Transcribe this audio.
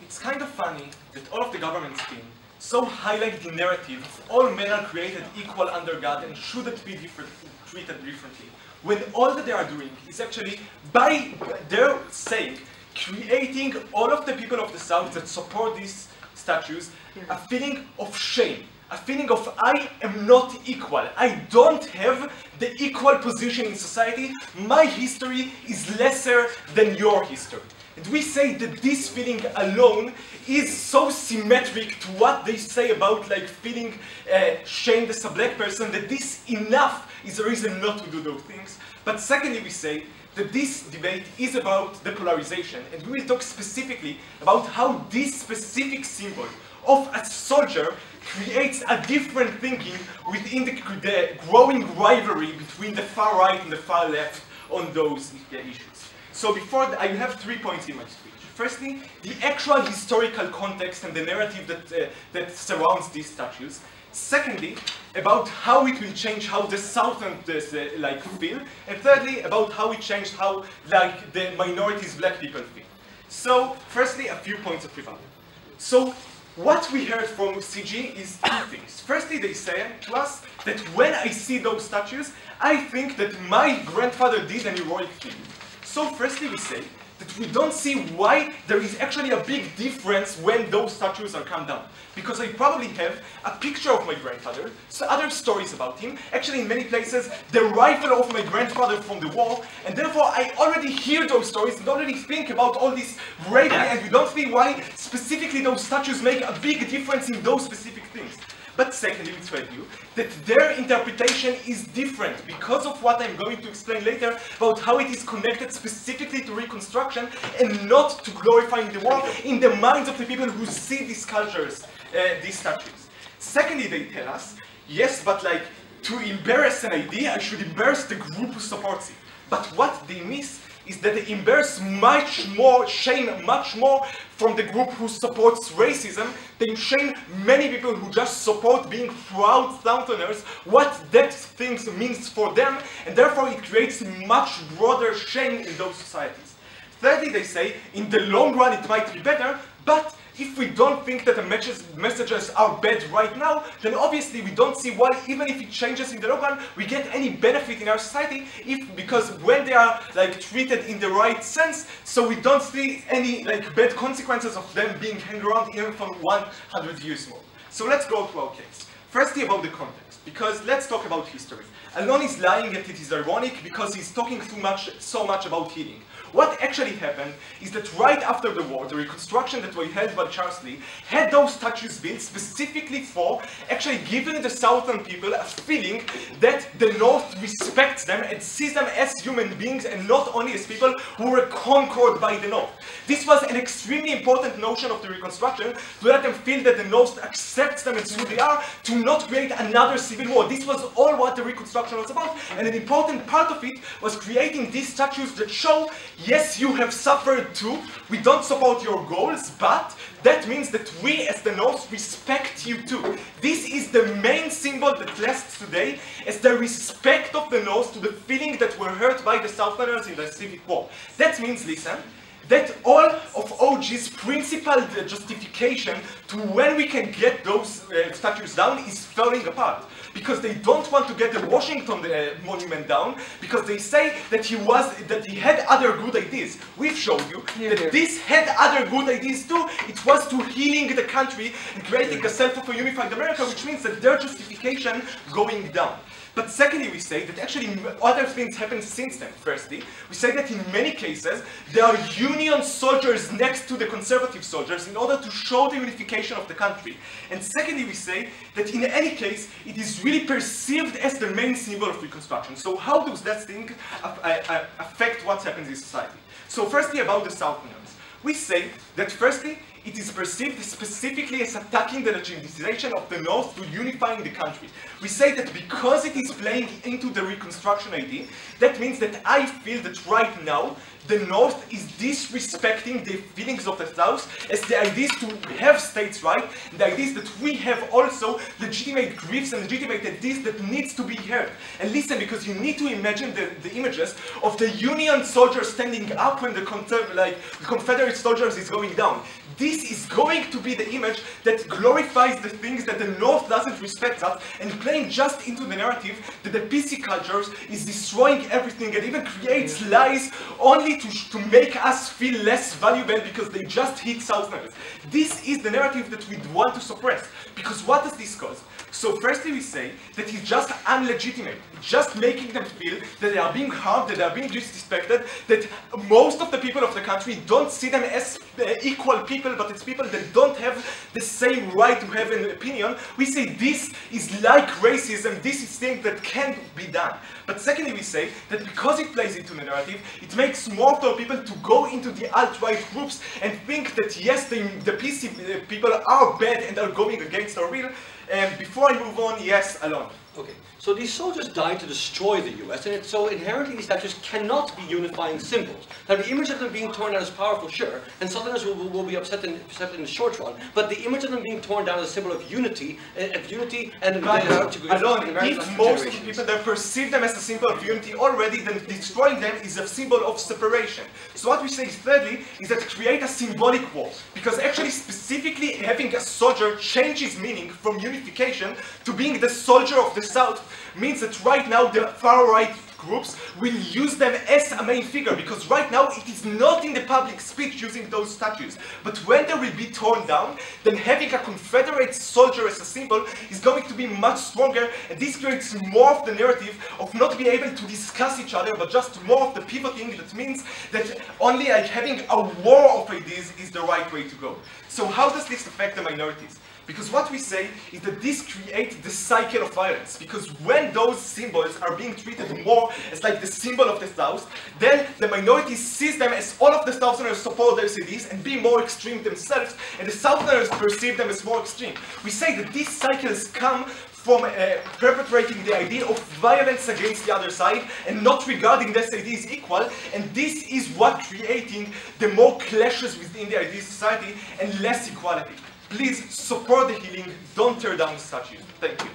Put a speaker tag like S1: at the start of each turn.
S1: It's kind of funny that all of the government spin so highlight the narrative of all men are created equal under God and shouldn't be treated differently, when all that they are doing is actually, by their sake, creating all of the people of the South that support these statues a feeling of shame, a feeling of I am not equal, I don't have the equal position in society, my history is lesser than your history. And we say that this feeling alone is so symmetric to what they say about like feeling shamed as a black person, that this enough is a reason not to do those things. But secondly, we say that this debate is about the polarization, and we will talk specifically about how this specific symbol of a soldier creates a different thinking within the growing rivalry between the far right and the far left on those issues. So I have 3 points in my speech. Firstly, the actual historical context and the narrative that surrounds these statues. Secondly, about how it will change how the Southern feel. And thirdly, about how it changed how the minorities, black people feel. So, firstly, a few points of rebuttal. So, what we heard from CG is two things. Firstly, they say to us that when I see those statues, I think that my grandfather did an heroic thing. So firstly, we say that we don't see why there is actually a big difference when those statues are come down. Because I probably have a picture of my grandfather, so other stories about him, actually in many places, the rifle of my grandfather from the war, and therefore I already hear those stories and already think about all this bravery, and we don't see why specifically those statues make a big difference in those specific things. But secondly, we tell you that their interpretation is different because of what I'm going to explain later about how it is connected specifically to Reconstruction and not to glorifying the war in the minds of the people who see these sculptures, these statues. Secondly, they tell us, yes, but like to embarrass an idea, I should embarrass the group who supports it. But what they miss is that they embarrass shame much more from the group who supports racism. They shame many people who just support being proud Southerners, what that thing means for them, and therefore it creates much broader shame in those societies. Thirdly, they say, in the long run it might be better, but if we don't think that the messages are bad right now, then obviously we don't see why, even if it changes in the long run, we get any benefit in our society, because when they are like treated in the right sense, so we don't see any like bad consequences of them being hanged around even for 100 years more. So let's go to our case. Firstly, about the context, because let's talk about history. Alon is lying, and it is ironic because he's talking so much about healing. What actually happened is that right after the war, the reconstruction that was held by Charles Lee had those statues built specifically for actually giving the Southern people a feeling that the North respects them and sees them as human beings and not only as people who were conquered by the North. This was an extremely important notion of the Reconstruction, to let them feel that the North accepts them as who they are, to not create another civil war. This was all what the Reconstruction was about, and an important part of it was creating these statues that show, yes, you have suffered too, we don't support your goals, but that means that we as the North respect you too. This is the main symbol that lasts today as the respect of the North to the feeling that were hurt by the Southerners in the Civil War. That means, listen, that all of OG's principal justification to when we can get those statues down is falling apart. Because they don't want to get the Washington monument down, because they say that he had other good ideas. We've showed you that this had other good ideas too. It was to healing the country and creating a self of a unified America, which means that their justification going down. But secondly, we say that actually other things happened since then. Firstly, we say that in many cases, there are Union soldiers next to the conservative soldiers in order to show the unification of the country. And secondly, we say that in any case, it is really perceived as the main symbol of Reconstruction. So how does that thing affect what happens in society? So firstly, about the Southerners. We say that firstly, it is perceived specifically as attacking the legitimization of the North to unifying the country. We say that because it is playing into the Reconstruction idea, that means that I feel that right now, the North is disrespecting the feelings of the South as the ideas to have states' rights, and the ideas that we have also legitimate griefs and legitimate ideas that needs to be heard. And listen, because you need to imagine the images of the Union soldiers standing up when the Confederate soldiers is going down. This this is going to be the image that glorifies the things that the North doesn't respect us, and playing just into the narrative that the PC culture is destroying everything and even creates lies only to make us feel less valuable because they just hit Southerners. This is the narrative that we want to suppress. Because what does this cause? So firstly we say that he's just unlegitimate, just making them feel that they are being harmed, that they are being disrespected, that most of the people of the country don't see them as equal people, but it's people that don't have the same right to have an opinion. We say this is like racism, this is thing that can't be done. But secondly we say that because it plays into the narrative, it makes more of the people to go into the alt-right groups and think that yes, the PC people are bad and are going against our will. Before I move on, yes, Alon.
S2: Okay, so these soldiers died to destroy the US, and so inherently these statues cannot be unifying symbols. Now the image of them being torn down is powerful, sure, and Southerners will be upset in the short run, but the image of them being torn down is a symbol of unity and
S1: Alon, if most of the people that perceive them as a symbol of unity already, then destroying them is a symbol of separation. So what we say thirdly is that create a symbolic war, because actually specifically having a soldier changes meaning from unification to being the soldier of the South means that right now the far-right groups will use them as a main figure, because right now it is not in the public speech using those statues. But when they will be torn down, then having a Confederate soldier as a symbol is going to be much stronger, and this creates more of the narrative of not being able to discuss each other, but just more of the pivoting. That means that only having a war of ideas is the right way to go. So how does this affect the minorities? Because what we say is that this creates the cycle of violence. Because when those symbols are being treated more as like the symbol of the South, then the minorities sees them as all of the Southerners support their cities and be more extreme themselves, and the Southerners perceive them as more extreme. We say that these cycles come from perpetrating the idea of violence against the other side and not regarding this idea as equal, and this is what creating the more clashes within the ideal society and less equality. Please support the healing, don't tear down the statues. Thank you.